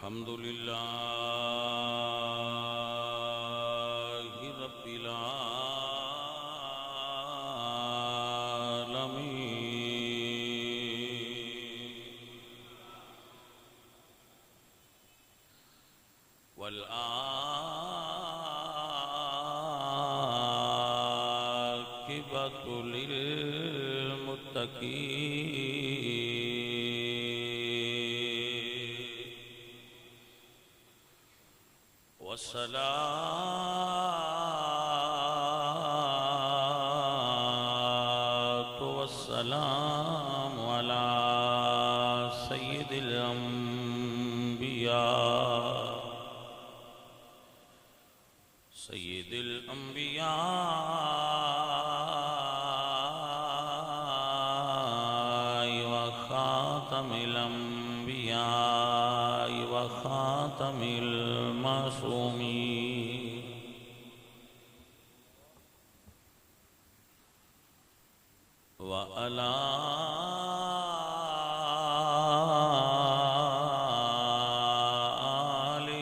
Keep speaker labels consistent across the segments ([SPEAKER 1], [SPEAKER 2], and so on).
[SPEAKER 1] الحمد لله رب العالمين والعاقبة للمتقين والصلاة والسلام على سيد الأنبياء وخاتم الأنبياء وخاتم المعصومين وعلى آله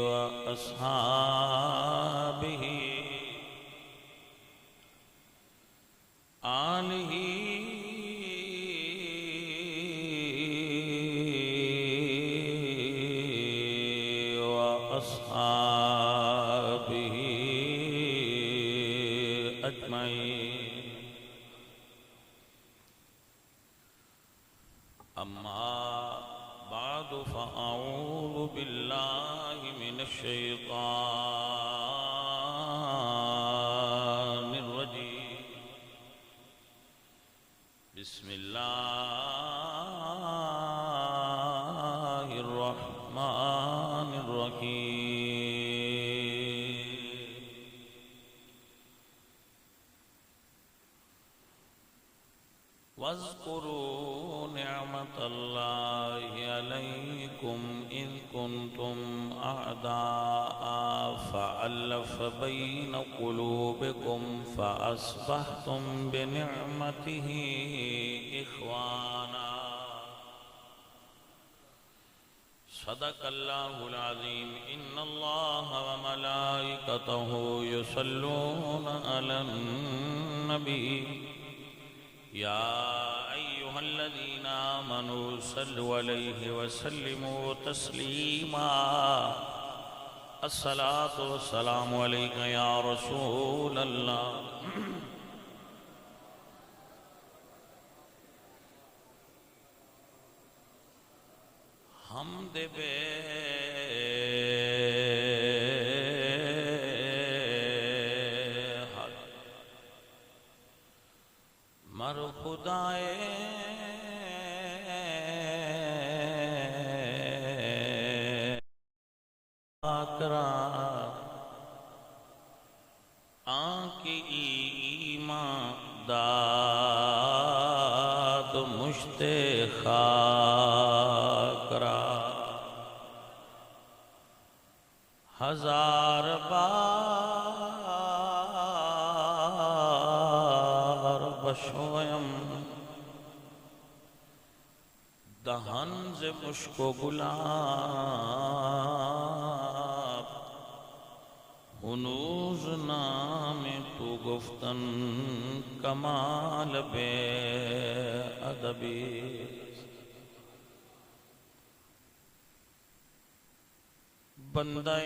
[SPEAKER 1] وأصحابه أجمعين. أما بعد فأعوذ بالله من الشيطان الرجيم. بسم الله الرحمن الرحيم. واذكروا نعمة الله عليكم إذ كنتم أعداء فألف بين قلوبكم فأصبحتم بنعمته إخوانا. صدق الله العظيم. إن الله وملائكته يصلون على النبي يا أيها الذين آمنوا صلوا عليه وسلموا تسليما. الصلاة والسلام عليك يا رسول الله. حمد بے مر خدائے آکرا آنکی ایمان داد مشت خاکرا ہزار بار بشویم دہن سے مشک و گلاب ہنوز نام تو گفتن کمال بے ادبی. بندہ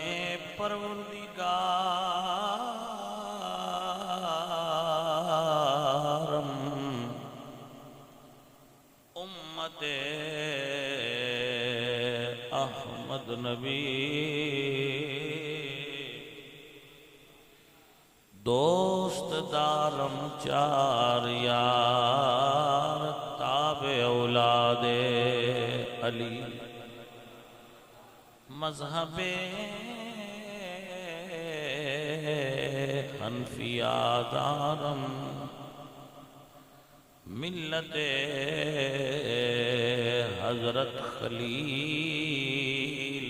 [SPEAKER 1] پروردگارم امت احمد نبی دوست دارم چار یار تابع اولاد علی. مذہب حنفیہ دارم ملت حضرت خلیل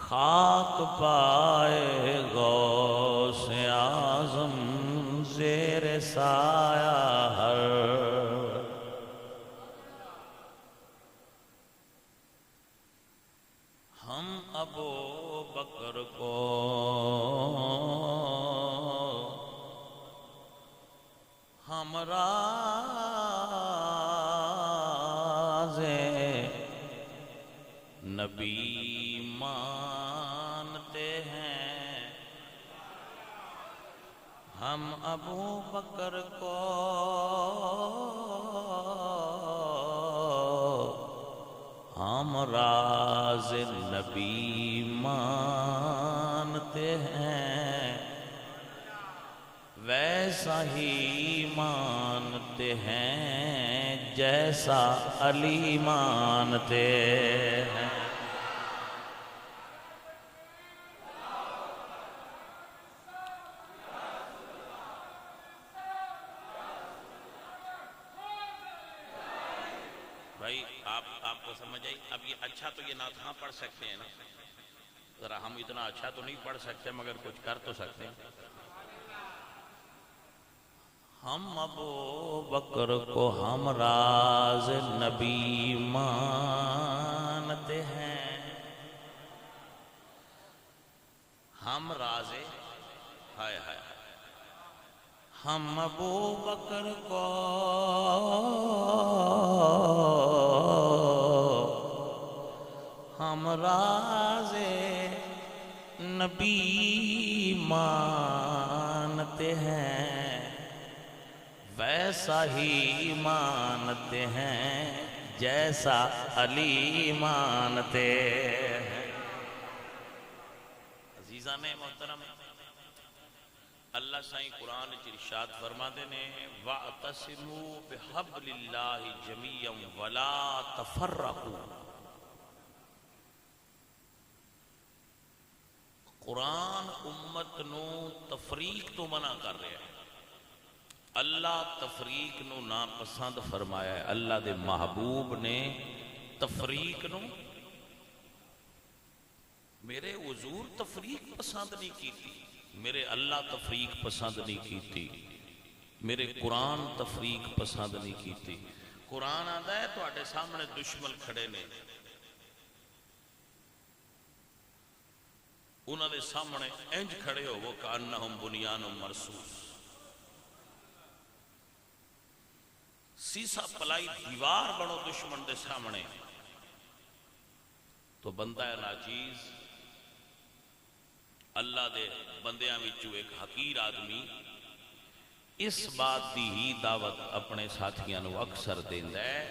[SPEAKER 1] خاک پائے غوث اعظم زیر سایہ ہر نبی مانتے ہیں، ہم ابو بکر کو ہم راز نبی مانتے ہیں، ویسا ہی مانتے ہیں جیسا علی مانتے ہیں۔ بھائی آپ کو سمجھ آئی؟ اب یہ اچھا تو یہ نعت ہاں پڑھ سکتے ہیں نا، ذرا ہم اتنا اچھا تو نہیں پڑھ سکتے مگر کچھ کر تو سکتے ہیں۔ ہم ابو بکر کو ہم راز نبی مانتے ہیں، ہم راز ہائے ہائے ہم ابو بکر کو ہم راز نبی مانتے ہیں، ویسا ہی مانتے ہیں جیسا علی مانتے ہیں۔ عزیزان محترم، اللہ سائیں قرآن ارشاد فرماتے ہیں وَاعْتَصِمُوا بِحَبْلِ اللَّهِ جَمِيعًا وَلَا تَفَرَّقُوا۔ قرآن امت نو تفریق تو منع کر رہا ہے، اللہ تفریق نو ناپسند فرمایا ہے۔ اللہ دے محبوب نے تفریق نو، میرے حضور تفریق پسند نہیں کیتی، میرے اللہ تفریق پسند نہیں کیتی، میرے قرآن تفریق پسند نہیں کیتی۔ قرآن آتا ہے تواڈے سامنے دشمن کھڑے نے، انہاں دے سامنے انج کھڑے ہو وہ کانہم بنیان مرصوص، سیسا پلائی دیوار بنو دشمن دے سامنے، تو بندہ ناچیز اللہ دے بندیاں وچوں ایک حقیر آدمی اس بات دی ہی دعوت اپنے ساتھیاں نو اکثر دیندا ہے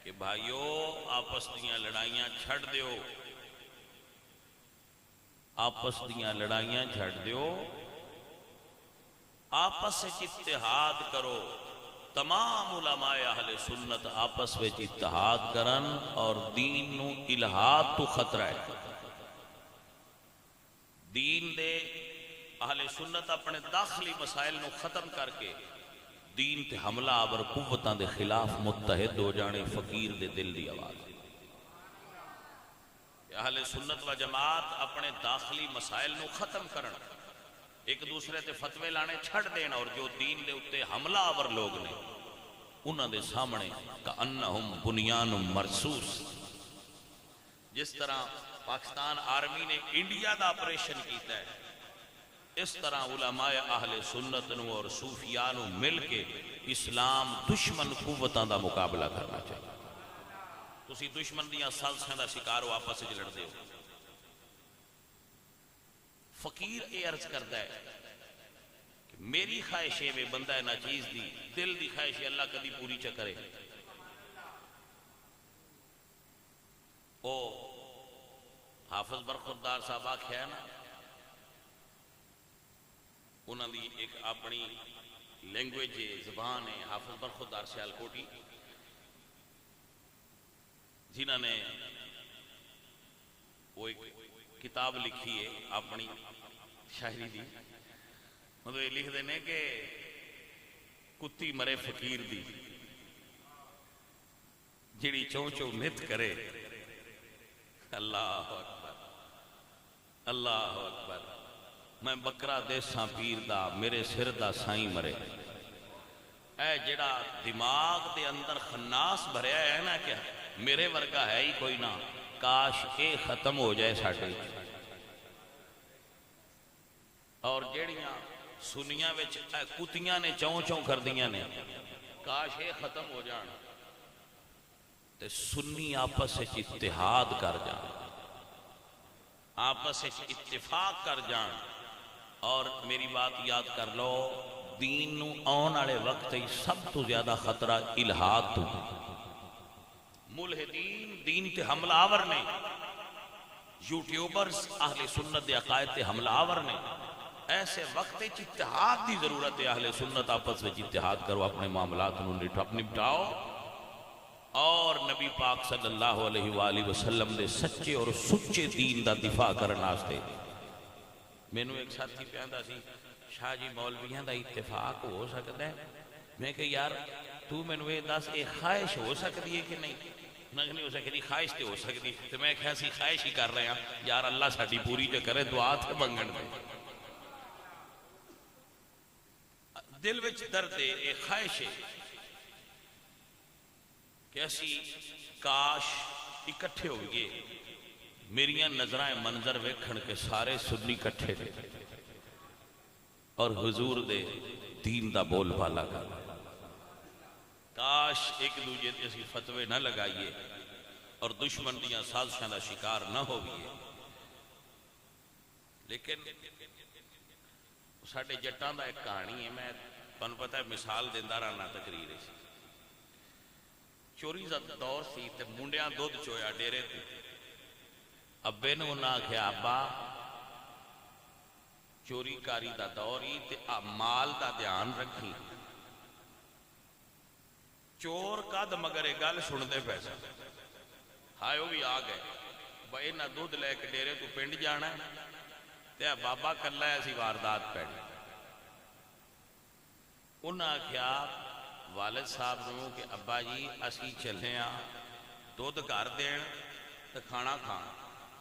[SPEAKER 1] کہ بھائیو آپس دیاں لڑائیاں چھڑ دیو، آپس دیاں لڑائیاں چھڑ دیو، آپس سے اتحاد کرو۔ تمام علماء اہل سنت آپس میں اتحاد کرن اور دین نو الہاد تو خطرہ ہے۔ دین دے اہل سنت اپنے داخلی مسائل نو ختم کر کے دین تے حملہ آور قوتاں دے خلاف متحد ہو جانے فقیر دے دل دی آواز۔ اہل سنت و جماعت اپنے داخلی مسائل نو ختم کرن، ایک دوسرے تے فتوے لانے چھڑ دین، اور جو دین دے اتے حملہ آور لوگ نے انہاں دے سامنے کأنہم بنیان مرصوص۔ جس طرح پاکستان آرمی نے انڈیا دا آپریشن کیتا ہے، اس طرح علماء اہل سنت نو اور صوفیاء نو مل کے اسلام دشمن قوتاں دا مقابلہ کرنا چاہیے۔ تسی دشمن دیاں سازشاں دا شکار ہو، آپس وچ لڑدے ہو۔ فقیر اے عرض کردا ہے کہ میری خواہش ہے بندہ ناچیز دی دل دی خواہش اللہ کبھی پوری چا کرے۔ او حافظ برخوردار صاحب آکھیا ہے نا، انہاں دی ایک اپنی لینگویج زبان ہے، حافظ برخوردار سیالکوٹی، جنہاں نے وہ ایک کتاب لکھی ہے اپنی شاعری دی، مطلب یہ لکھ دینے کہ کتی مرے فقیر دی جڑی چوں چوں نت کرے۔ اللہ اکبر اللہ اکبر، میں بکرا دیساں پیر دا میرے سر دا سائیں مرے۔ اے جڑا دماغ دے اندر خناس بھریا ہے نا کہ میرے ورگا ہے ہی کوئی نہ، کاش اے ختم ہو جائے ساڈے۔ اور جیڑیاں سنیاں وچ کتیاں نے چوں چوں کر دیاں نے، کاش اے ختم ہو جان۔ تے سنی آپس وچ اتحاد کر جان، آپس وچ اتفاق کر جان. اور میری بات یاد کر لو، دین نو آن والے وقت ہی سب تو زیادہ خطرہ الہاد تو، ملحدین دین تے حملہ آور نے، یوٹیوبرز اہل سنت دے عقائد تے حملہ آور نے. ایسے وقت اتحاد دی ضرورت ہے. اہل سنت آپس میں اتحاد کرو، اپنے معاملات نپٹاؤ اور نبی پاک صلی اللہ علیہ وآلہ وسلم دے سچے اور سچے دین دا دفاع کرنے واسطے. مینوں ایک ساتھی کہندا سی شاہ جی مولویاں دا اتفاق ہو سکتا ہے. میں کہ یار تو مینوں یہ دس یہ خواہش ہو سکتی ہے کہ نہیں؟ نہیں ہو سکتی. خواہش تے ہو سکتی. تو میں کہا سی خواہش ہی کر رہے ہیں یار، اللہ ساڈی پوری تے کرے، دعا تے منگن دے. دل وچ درد ہے، یہ خواہش ہے کہ اسی کاش اکٹھے ہوئے. میریاں نظریں منظر ویکھن کے سارے سنی کٹھے تھے اور حضور دے دین دا بول بالا کر. کاش ایک دوجے تے اسی فتوے نہ لگائیے اور دشمن دیاں سازشاں دا شکار نہ ہوئیے. لیکن ساڈے جٹاں دا ایک کہانی ہے، میں تانوں پتہ ہے مثال دیندا رہنا تقریر ہے. چوری دا دور سی تے منڈیاں دودھ چویا ڈیرے تے. ابے نے انہاں آکھیا ابا چوری کاری دا دور ہی تے مال دا دھیان رکھی. چور کد مگر یہ گل سنتے پیسہ ہائے وہ بھی آ گئے بھائی نہ دودھ لے کے ڈیرے تو پنڈ جانا ہے تے بابا کلا ہے اسی واردات پہ. انہاں آکھیا والد صاحب نوں کہ ابا جی اسی چلے ہاں دودھ گھر دین تے کھانا کھان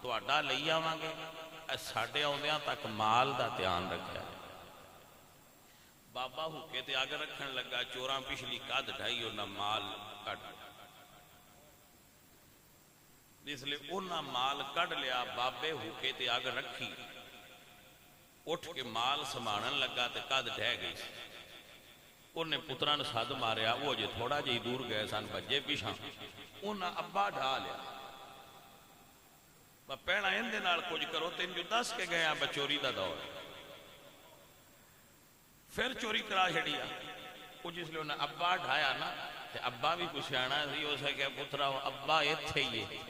[SPEAKER 1] تہاڈا لئی آواں گے، ساڈے آوندیاں تک مال دا دھیان رکھیا. بابا ہوکے تے اگ رکھن لگا، چوراں پچھلی کد ڈھائی انہاں مال کٹ، اس لیے انہاں مال کڈ لیا. بابے ہوکے تے اگ رکھی، اٹھ کے مال سمانن لگا تے کد ڈھہ گئی. انہیں پتراں سد ماریا، وہ جے تھوڑا جہی دور گئے سن بجے پیچھا، انہاں ابا ڈھا لیا. پہنا اندے نال کچھ کرو، تین جو دس کے گئے ہیں چوری دا دور. پھر چوری کرا چھڑیا. وہ جس لیے انہیں ابا ڈھایا نا تے ابا بھی کچھ آنا سی ہو سکے پترا ابا ایتھے ہی ہے،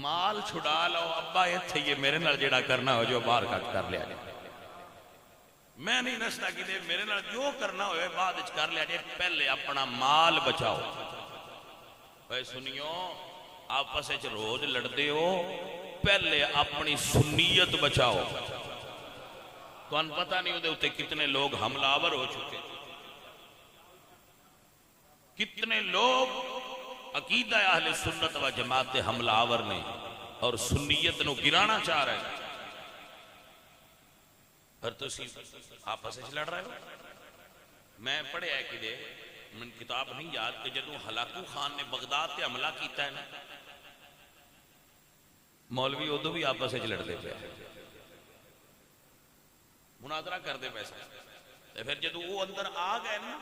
[SPEAKER 1] مال چھڑا لو ابا ایتھے ہی ہے، میرے نال جڑا کرنا ہو جو باہر کٹ کر لیا جائے. میں نہیں نستا کہ دے میرے نال جو کرنا ہوئے بعد اچ کر لیا جائے، پہلے اپنا مال بچاؤ. اے سنیو آپس اچ روز لڑدے ہو، پہلے اپنی سنیت بچاؤ. تو ان پتہ نہیں ہوتے ہوتے کتنے لوگ حملہ آور ہو چکے، کتنے لوگ عقیدہ اہل سنت و جماعت حملہ آور نے اور سنیت نو گرانا چاہ رہے ہیں. پر تو آپس سے لڑ رہے ہو. میں پڑھے ہے کہ دے من کتاب نہیں یاد کہ جدوں ہلاکو خان نے بغداد تے حملہ کیتا ہے نا، مولوی ادو بھی آپس سے لڑتے پے مناظرہ کرتے پیسے. پھر جدو وہ اندر آ گئے نا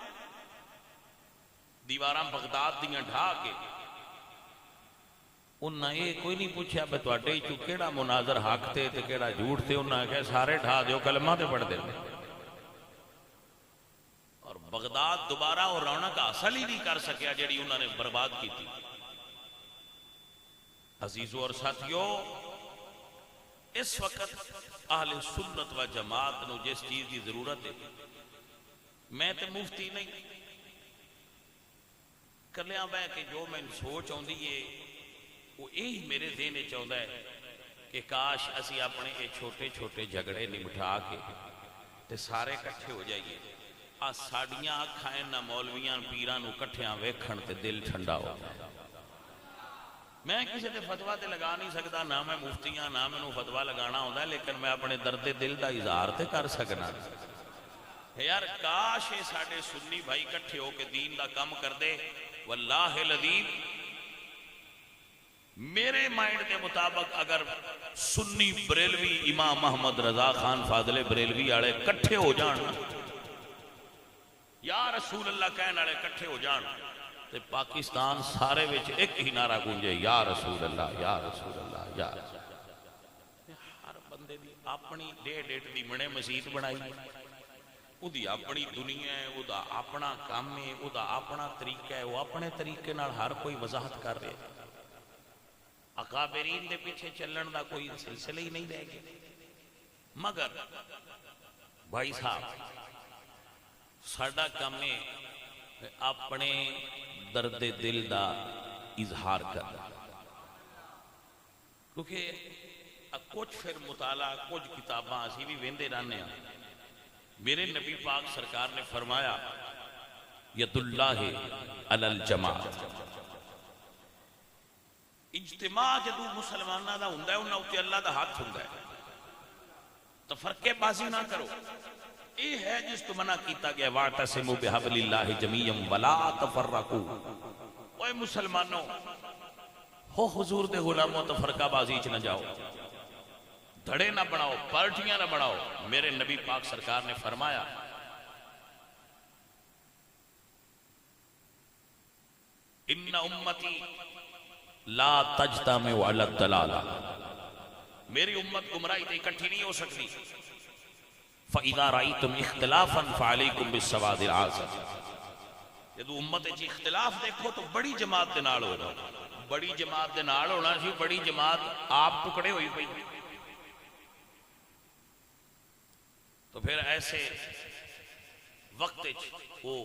[SPEAKER 1] دیواراں بغداد دیاں ڈھا کے، انہاں یہ کوئی نہیں پوچھا بے تواڈے چوں کیڑا مناظر حق تے تے کیڑا جھوٹ تے. انہاں کہے سارے ڈھا دیو، کلمہ تے پڑھ دے. اور بغداد دوبارہ وہ رونق حاصل ہی نہیں کر سکیا جڑی انہوں نے برباد کی تھی. عزیزو اور ساتھیو، اس وقت اہل سنت و جماعت نو جس چیز کی ضرورت ہے، میں تے مفتی نہیں کلیاں بہ کہ جو میں سوچ آندی ہے وہ یہی میرے ذہن چاہتا ہے کہ کاش اسی اپنے یہ چھوٹے چھوٹے جھگڑے نمٹا کے تے سارے کٹھے ہو جائیے. ساڑیاں اکھائیں نہ مولویاں پیران کٹھیاں ویکھن تے دل ٹھنڈا ہو. میں کسی تے فتوہ تے لگا نہیں سکتا، نہ میں مفتیاں نہ میں فتوہ لگانا ہوتا ہے، لیکن میں اپنے درد دل دا اظہار تے کر سکنا. یار کاش یہ ساڑے سنی بھائی کٹھے ہو کے دین دا کم کر دے. واللہ العظیم میرے مائنڈ کے مطابق اگر سنی بریلوی امام محمد رضا خان فاضل بریلوی آڑے کٹھے ہو جان، یا رسول اللہ کہنے والے کٹھے ہو جان، تے پاکستان سارے وچ ایک ہی نعرہ گونجے یا رسول اللہ یا رسول اللہ یا رسول اللہ۔ ہر بندے دی اپنی ڈیڑھ دی منے مسجد بنائی، او دی اپنی دنیا ہے، او دا اپنا کام ہے، او دا اپنا طریقہ ہے، وہ اپنے طریقے نال ہر کوئی وضاحت کر رہے، اکابرین دے پیچھے چلن دا کوئی سلسلہ ہی نہیں رہ گیا۔ مگر بھائی صاحب ساڈا کام ہے اپنے درد دل دا اظہار کرنا، کیونکہ کچھ پھر مطالعہ کچھ کتاباں اسی بھی ویندے رہنے ہیں۔ میرے نبی پاک سرکار نے فرمایا ید اللہ علی الجماعت، اجتماع جدو مسلمانہ دا ہوندا ہے انہاں اُتے اللہ دا ہاتھ ہوندا ہے، تفرقے بازی نہ کرو۔ یہ ہے جس کو منع کیتا گیا وَاعْتَصِمُوا بِحَبْلِ اللَّهِ جَمِيعًا وَلَا تَفَرَّقُوا۔ اوے مسلمانوں ہو حضور دے غلاموں تفرقہ بازی چ نہ جاؤ، دھڑے نہ بناؤ، پارٹیاں نہ بناؤ۔ میرے نبی پاک سرکار نے فرمایا ان امتی لا تجتمع علی الضلالہ، میری امت گمراہی تے اکٹھی نہیں ہو سکتی۔ فَإِذَا رَأَيْتُمْ اخْتِلَافًا فَعَلَيْكُمْ بِالسَّوَادِ الْعَاصِمِ، جدو امت وچ اختلاف دیکھو تو بڑی جماعت دے نال ہو جاؤ۔ بڑی جماعت دے نال ہونا سی، بڑی جماعت آپ ٹکڑے ہوئی پئی۔ تو پھر ایسے وقت وہ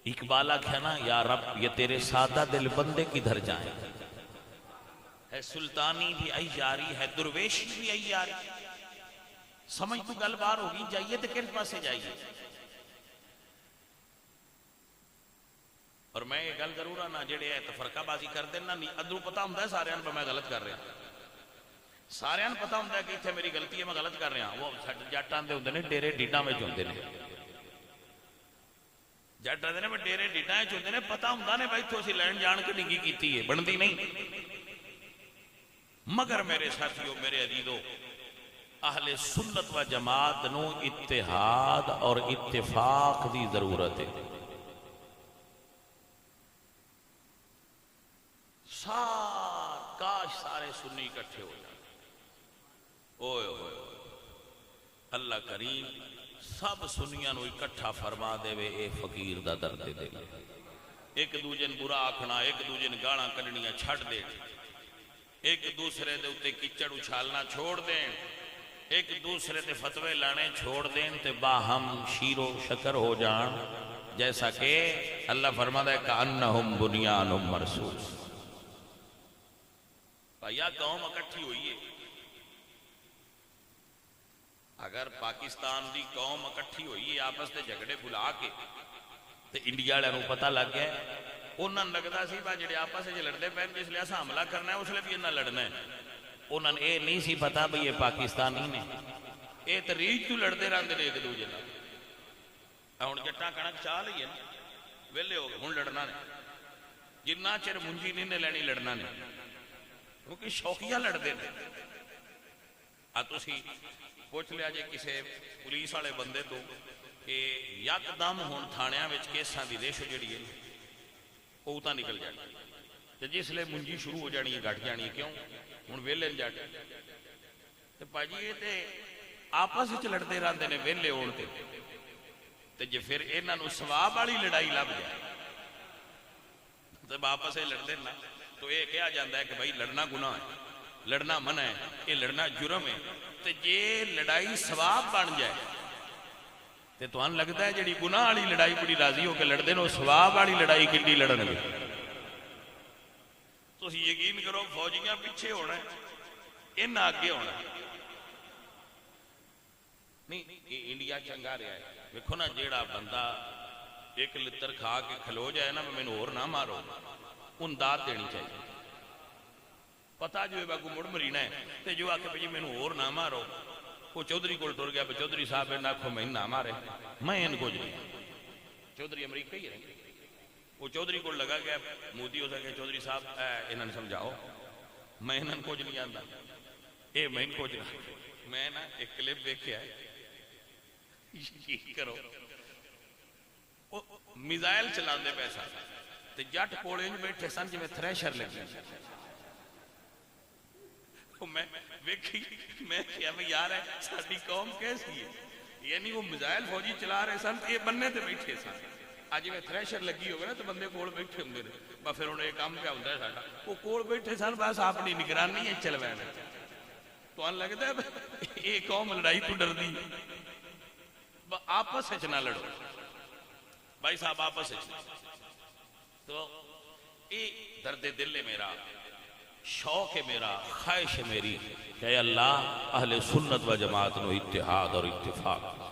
[SPEAKER 1] اقبال آکھیا نا یا رب یہ تیرے سادہ دل بندے کدھر جائیں، ہے سلطانی بھی ایاری ہے درویشی بھی ایاری، سمجھ تو گل بار ہوگی، جائیے تو کس پاسے جائیے۔ اور میں یہ گل ضرور آنا جڑے ہے تفرقہ بازی کر دینا نہیں ادھروں پتہ ہوں ہے سارے پر میں غلط کر رہا، سارے پتہ ہوں کہ اتنے میری غلطی ہے میں غلط کر رہا۔ وہ جٹ آتے ہوں نے ڈیرے ڈیڈاں میں ہوتے ہیں، جٹ آتے ہیں ڈیرے ڈیڈاں ہوتے ہیں، پتہ ہوں نے بھائی تو اسی لین جان کے ڈنگی کیتی ہے، بنتی نہیں۔ مگر میرے ساتھیوں میرے عزیزوں اہل سنت و جماعت نو اتحاد اور اتفاق دی ضرورت ہے۔ کاش سارے سنی اکٹھے ہو جائیں۔ اوئے ہوئے اللہ کریم سب سنیاں نو اکٹھا فرما دے وے، اے فقیر دا درد دے دے، ایک دوجن برا آکھنا، ایک دوجن گاڑاں کڈنیاں چھڑ دے، ایک دوسرے دے اتے کچڑ اچھالنا چھوڑ دیں، ایک دوسرے دے فتوے لانے چھوڑ دیں، تے باہم شیر و شکر ہو جان، جیسا کہ اللہ فرماتا ہے کأنہم بنیان مرصوص۔ بھائیا قوم اکٹھی ہوئی ہے، اگر پاکستان دی قوم اکٹھی ہوئی ہے آپس دے جھگڑے بلا کے تے انڈیا والوں کو پتہ لگ گیا، انہوں نے لگتا سی با جڑے آپس وچ لڑتے پے جس لیے اساں حملہ کرنا ہے اس لیے بھی انہاں لڑنا ہے، انہوں نے یہ نہیں سی پتا بھئی یہ پاکستانی نے، یہ تو ریج تو لڑتے رہتے ہیں ایک دوجے نال۔ ہن جٹاں کنک چاہ لئی ہے نا، ویلے ہو گئے ہن لڑنا نے، جنہ چر منجی نہیں نے لینی لڑنا نے، کیونکہ شوقیہ لڑتے ہیں۔ تسی پوچھ لیا جے کسے پولیس والے بندے تو کہ یک دم ہن تھانیاں وچ کیساں دی ریش جڑی ہے وہ اتنا نکل جاتی ہے، جس لئے منجی شروع ہو جانی ہے گھٹ جانی ہے، کیوں ہن ویلے جٹ تے پاجی یہ تے آپس وچ لڑتے رہتے ہیں ویلے ہون تے جے پھر انہاں نوں ثواب والی لڑائی لب جائے جب آپس میں لڑتے نا تو یہ کہا جاتا ہے کہ بھائی لڑنا گناہ ہے، لڑنا منع ہے، یہ لڑنا جرم ہے، تو جے لڑائی ثواب بن جائے تو ان لگتا ہے جڑی گناہ والی لڑائی بڑی راضی ہو کے لڑتے ہیں، ثواب والی لڑائی کتنی لڑن گے۔ تو یقین کرو فوجیاں پیچھے ہونا ہے، ان آگے ہونا ہے۔ نہیں یہ انڈیا چنگا رہا ہے، دیکھو نا جیڑا بندہ ایک لتر کھا کے کھلو جائے نا میں اور نہ مارو، ان داد دینی چاہیے۔ پتا جو ہے کو مڑ مرینا ہے تے جو آکے بھئی میں اور نہ مارو، وہ چودھری کو ٹر گیا چودھری صاحب نے آکھو میں نہ مارے، میں ان کو جی چودھری امریکہ ہی رہے، وہ چودھری کو لگا گیا مودی ہو سکے چودھری صاحب انہوں نے سمجھاؤ میں انہوں کو نہیں آتا، اے میں ان کو جنا میں نا ایک کلپ دیکھیا ہے یہ کرو میزائل چلاندے پیسہ تے جٹ کولے بیٹھے سن جویں تھریشر لگی میں ویکھی میں کیا بھئی یار ہے ساڈی قوم کیسی ہے یعنی وہ میزائل فوجی چلا رہے سن یہ بننے تے بیٹھے سن اج میں تھریشر لگی ہوگی نا تو بندے کول بیٹھے ہوندے نے بس پھر انہیں کام پہ ہوندا ہے ساڈا وہ کول بیٹھے سن بس اپنی نگرانی ہے چلوانا تو ان لگتا ہے یہ قوم لڑائی تو ڈردی آپس وچ نہ لڑو بھائی صاحب آپس تو یہ درد دل ہے میرا شوق ہے میرا خواہش ہے میری کہ اے اللہ اہل سنت و جماعت نو اتحاد اور اتفاق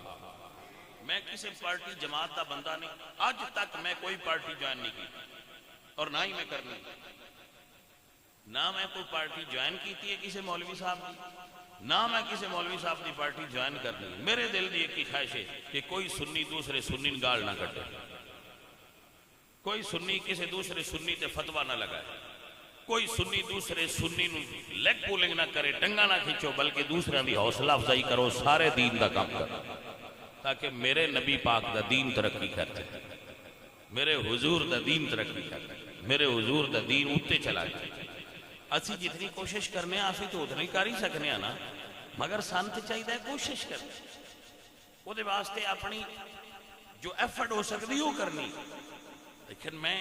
[SPEAKER 1] میں کسی پارٹی جماعت دا بندہ نہیں آج تک میں کوئی پارٹی جوائن نہیں کی اور نہ ہی میں کرنی نہ میں کوئی پارٹی جوائن کی ہے کسی مولوی صاحب کی نہ میں کسی مولوی صاحب کی پارٹی جوائن کرنی میرے دل دی ایک ہی خواہش ہے کہ کوئی سنی دوسرے سنی گال نہ کٹے کوئی سنی کسی دوسرے سنی تے فتوہ نہ لگائے کوئی سنی دوسرے سنی نو لیگ پولنگ نہ کرے ٹنگا نہ کھینچو بلکہ دوسرے دی حوصلہ افزائی کرو سارے دین دا کام کرو تاکہ میرے نبی پاک دا دین ترقی کرتے میرے حضور دا دین ترقی کرتے میرے حضور دا دین اتے چلا جائے اسی جتنی کوشش کرنے آسی تو اتنی کر ہی سکنے نا مگر سانت چاہیے کوشش کرنے وہ دے واسطے اپنی جو ایفرٹ ہو سکتی وہ کرنی لیکن میں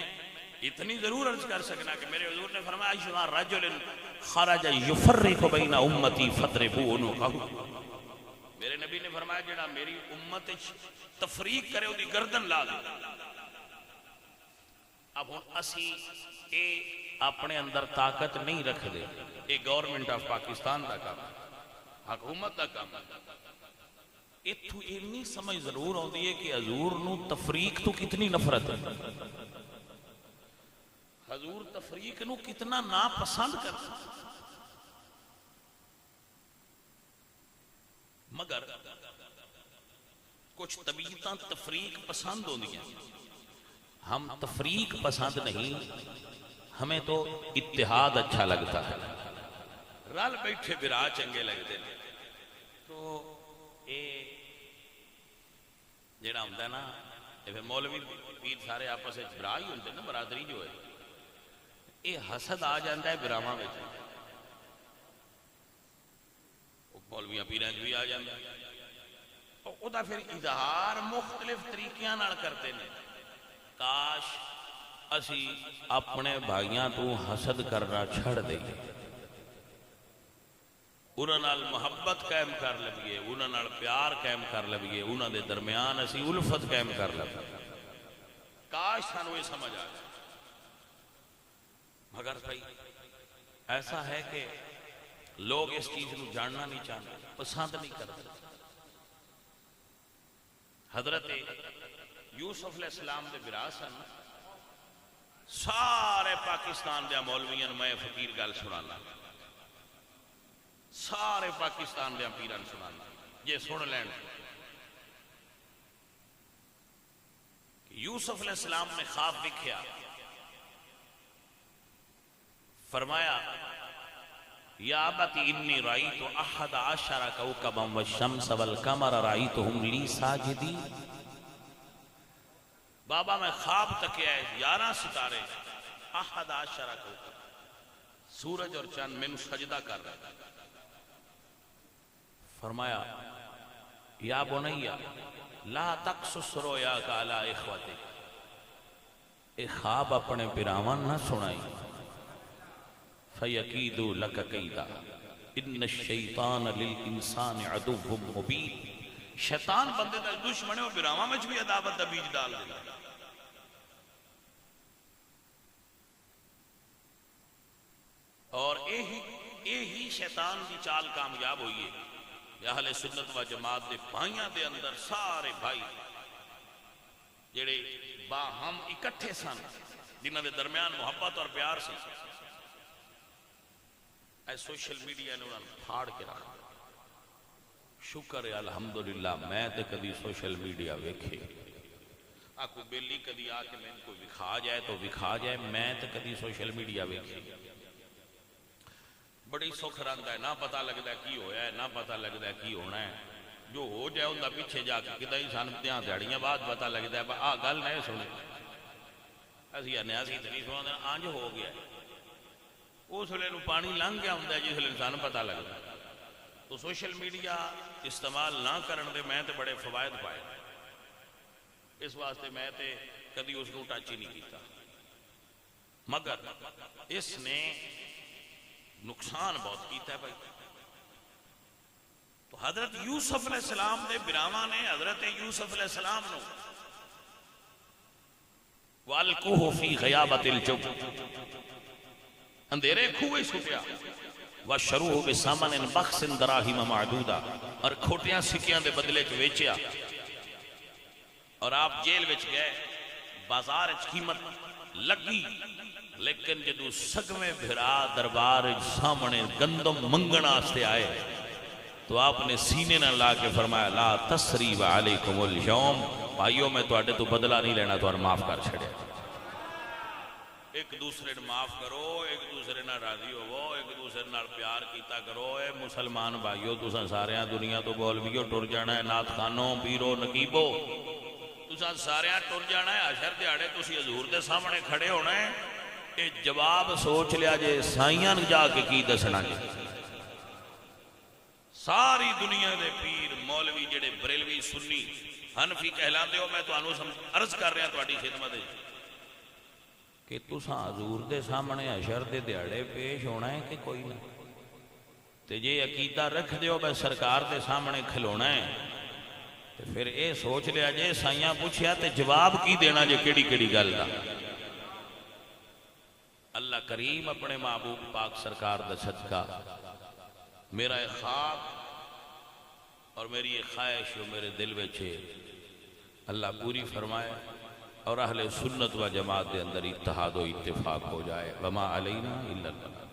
[SPEAKER 1] اتنی ضرور عرض کر سکنا کہ میرے حضور نے فرمایا شما رجل خرج یفرق بین امتی فضربوا عنقہ میرے نبی نے فرمایا جڑا میری امت تفریق کرے وہ دی گردن لا دے اب ہن اسی اے اپنے اندر طاقت نہیں رکھ دے اے گورنمنٹ آف پاکستان دا کام حکومت دا کام اتھو اتنی سمجھ ضرور ہوندی ہے کہ حضور نو تفریق تو کتنی نفرت ہے حضور تفریق نو کتنا ناپسند کرتا مگر کچھ طبیعتاں تفریق پسند ہوندی ہیں ہم تفریق پسند نہیں ہمیں تو اتحاد اچھا لگتا ہے رل بیٹھے برا چنگے لگتے ہیں تو یہ جڑا ہوندہ ہے نا یہ پھر مولوی پیر سارے آپس میں برا ہی ہوندے نا برادری جو ہے یہ حسد آ جاندہ ہے براہمہ میں مولویاں پیران بھی آ جاندہ ہے او دا پھر اظہار مختلف طریقیاں نال کرتے ہیں کاش اسی اپنے بھائیاں تو حسد کرنا چھڑ دیں انہاں نال محبت قائم کر لبیے انہاں نال پیار قائم کر لبیے انہاں دے درمیان اسی الفت قائم کر لبیے کاش سانو یہ سمجھ آ جائے مگر بھائی ایسا ہے کہ لوگ اس چیز کو جاننا نہیں چاہتے پسند نہیں کرتے حضرت یوسف علیہ السلام دے براسن سارے پاکستان دے مولویان میں فقیر گل سنانا سارے پاکستان دے پیران سنانا یہ سن لین یوسف علیہ السلام نے خواب دیکھا فرمایا یا ابت انی رأیت احد عشر کوکبا والشمس والقمر رأیتهم لی ساجدی بابا میں خواب تکیا ہے 11 ستارے احد عشر کوکب سورج اور چاند میں سجدہ کر رہا ہے فرمایا یا بنیا لا تقصص رؤیاک علی اخوتک اے خواب اپنے پیراوان نہ سنائی فَيَقِيدُ لَكَ قَيْدًا اِنَّ الشَّيْطَانَ لِلْإِنسَانِ عَدُوٌّ مُبِينٌ شیطان بندے دا دشمن ہے وہ براما میں بھی عداوت دا بیج ڈال دے اور یہی شیطان کی چال کامیاب ہوئی ہے اہل سنت و جماعت دے بھائیاں دے اندر سارے بھائی جڑے باہم اکٹھے سن جنہاں دے درمیان محبت اور پیار سے اے سوشل میڈیا نے انہوں نے پھاڑ کے رکھا شکر ہے الحمدللہ میں تے کدی سوشل میڈیا ویکھے آکو بیلی کدی آکے میں کو وکھا جائے تو وکھا جائے میں تے کدی سوشل میڈیا ویکھے بڑی سکھ رہندا ہے نہ پتہ لگدا ہے کی ہویا ہے نہ پتہ لگدا ہے کی ہونا ہے جو ہو جائے اندہ پیچھے جا کے کدھا ہی سانتیاں دیڑیاں بعد پتہ لگدا ہے آ گل نہیں سنے اسی نیازی تو نہیں سونا انج ہو گیا اس ویلے پانی لنگ گیا ہوں جس ویلے انسان پتہ لگتا تو سوشل میڈیا استعمال نہ کرن دے میں تے بڑے فوائد پائے اس واسطے میں تے کدی اس کو ٹچ ہی نہیں کیتا مگر اس نے نقصان بہت کیتا ہے بھائی تو حضرت یوسف علیہ السلام دے براواں نے حضرت یوسف علیہ السلام نو وَالْقُوهُ فِي غَيَابَتِ الْجُبِّ اندھیرے کھوئے سٹیا وَشَرُوهُ بِثَمَنٍ بَخْسٍ دَرَاهِمَ مَعْدُودَةٍ اور کھوٹیاں سکیاں دے بدلے چ ویچیا اور آپ جیل وچ گئے بازار وچ قیمت لگی لیکن جدو سگویں بھرا دربار سامنے گندم منگن واسطے آئے تو آپ نے سینے نہ لا کے فرمایا لا تسریب علیکم اليوم بھائیو میں تواڈے تو بدلہ نہیں لینا تو معاف کر چھڑے ایک دوسرے نے معاف کرو ایک دوسرے نہ راضی ہوو ایک دوسرے نال پیار کیتا کرو اے مسلمان بھائیو تساں ساریاں دنیا تو مولویو ٹر جانا ہے نعت خانوں پیرو نقیبو تساں ساریاں ٹر جانا ہے حشر دیہاڑے تسی حضور دے سامنے کھڑے ہونا ہے اے جواب سوچ لیا جے سائیاں جا کے کی دسنا جے ساری دنیا دے پیر مولوی جڑے بریلوی سنی حنفی کہلاندے ہو میں تانوں عرض کر رہا تہاڈی خدمت کہ تساں حضور دے سامنے حشر دے دیہاڑے پیش ہونا ہے کہ کوئی نہ تے جے عقیدہ رکھ دیو میں سرکار دے سامنے کھلونا ہے تے پھر اے سوچ لیا جے سائیاں پوچھیا تے جواب کی دینا جے کیڑی کیڑی گل دا اللہ کریم اپنے محبوب پاک سرکار دا صدقہ میرا ایک خواب اور میری ایک خواہش جو میرے دل میں چھے اللہ پوری فرمائے اور اہل سنت و جماعت دے اندر اتحاد و اتفاق ہو جائے وما علینا الا اللہ